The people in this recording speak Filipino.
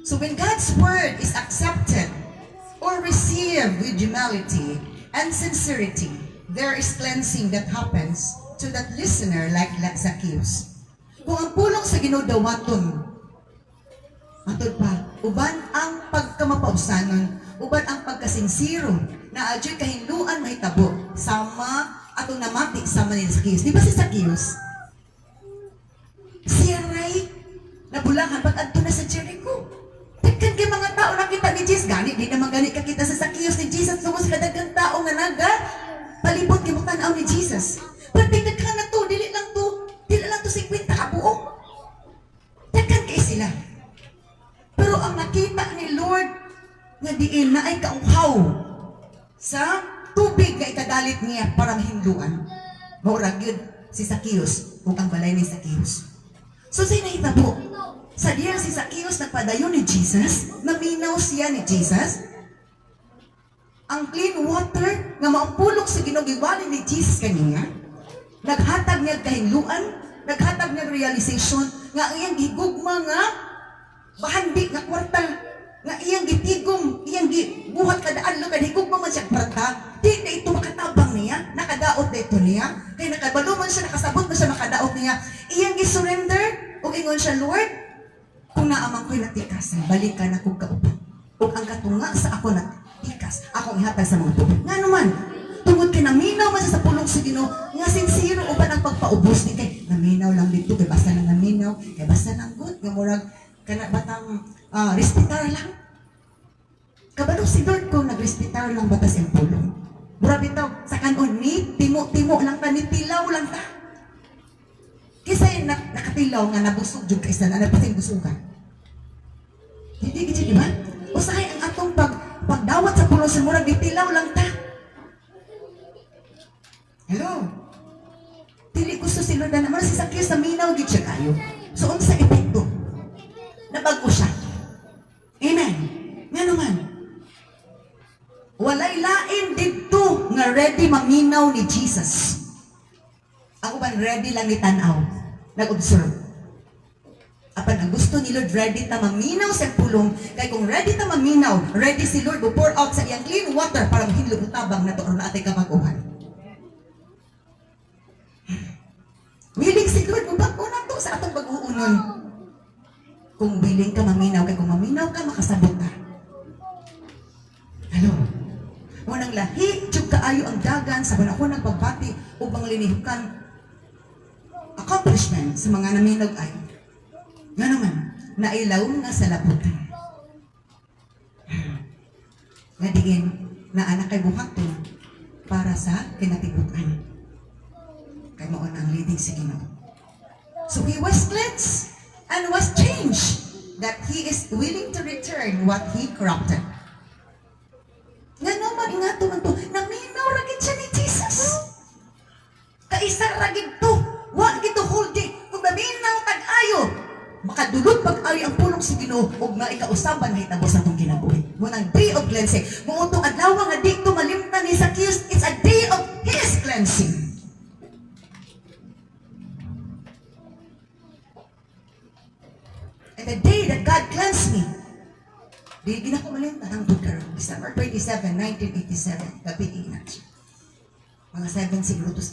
So when God's word is accepted or received with humility and sincerity, there is cleansing that happens to that listener like Zacchaeus. Kung ang pulong sa Ginoo daw maton, matod pa, uban ang pagkamapausanon, uban ang pagkasinsiro, na adyo'y kahinduan mahitabo, sama atong namati sama ni Zacchaeus. Di ba si Zacchaeus? Siya ray, nabulangan pag adto na sa Jericho. Dagkan kay mga tao nakita ni Jesus. Gani, di naman gani kakita sa Zacchaeus ni Jesus. Tungos ka dagkan tao nga naga. Palibot kay mutanaw ni Jesus. Pero dagkan na to, dili lang to 50 kabuok. Dagkan kay sila. Pero ang nakita ni Lord nga diin na ay kauhaw sa tubig nga ikadalit niya parang hinduan. Maurag yun si Zacchaeus ug ang balay ni Zacchaeus. So sa'yo naitabo, sa diyan si Zacchaeus nagpadayon ni Jesus, naminaw siya ni Jesus. Ang clean water nga maupulok sa ginugiwali ni Jesus kaniya, naghatag niya kahinluan, naghatag niya realization nga iyang gigugma nga bahandi nga kwarta, nga iyang gitigom, iyang gibuhat kadaan lo kadhigugma man siya kwarta. Di na ito makatabang niya, nakadaot na ito niya, kaya nakabalo man siya, nakasabot na siya makadaot niya. Iyang gisurrender, o ingon siya, Lord, kung naamang ko'y natikasan, balikan ako kaupan. O ang katunga sa ako natikas, akong ihatag sa mga tubig. Nga naman, tungod kay naminaw man sa pulong sa Ginoo, nga sinsiro uban ang pagpaubos ni kay naminaw lang dito, kay basta nang naminaw, kay basta nang good, nga murag kana batang respitar lang. Kabalo si Lord ko nag-respitar lang batas ang pulong. Murag bitaw sa kanon ni timo-timo lang ta, ni tilaw lang ta. Kisay nakatilaw nga nabusog jud kaysa na napating busugan. Hindi gid di ba? Usahay ang atong pagdawat sa pulong sa murag ditilaw lang ta. Hello. Dili gusto si Lord na naman si Zacchaeus na minaw gid siya kayo. So unsa epekto? Nabago siya. Amen. Nga naman. Walay lain dito nga ready maminaw ni Jesus. Ako ba ready lang ni tanaw? Nag-observe. Apan ang gusto ni Lord, ready ta maminaw sa pulong. Kaya kung ready ta maminaw, ready si Lord to pour out sa iyang clean water para mahilog utabang na to or na atay kamaguhan. Willing si Lord, ubag ko na to sa atong pag-uunon. Kung willing ka maminaw, kaya kung maminaw ka, makasabot ka. Hello? Unang lahi, tiyog kaayo ang dagan sa unang pagbati upang linihukan accomplishment sa mga naminaw ay nga naman, nailaw nga sa labutan. Nga diin, na anak kay buhaton para sa kinatibutan. Kay mo ang leading sa Ginoo. So he was cleansed and was changed that he is willing to return what he corrupted. Nga naman, ingato man to, naminaw ragid siya ni Jesus. Kaisa ragid to. Wa gito holding. Kung naminaw tag-ayo, makadulot pag-ayo ang pulong si Ginoo ug nga ikausaban mahitabo sa atong kinabuhi. Munang day of cleansing. Muutong adlaw nga di to malimtan ni Zacchaeus, it's a day of his cleansing. And the day that God cleansed me, di ko malimtan ang December 27, 1987, gabi inat. Mga 7 siguro to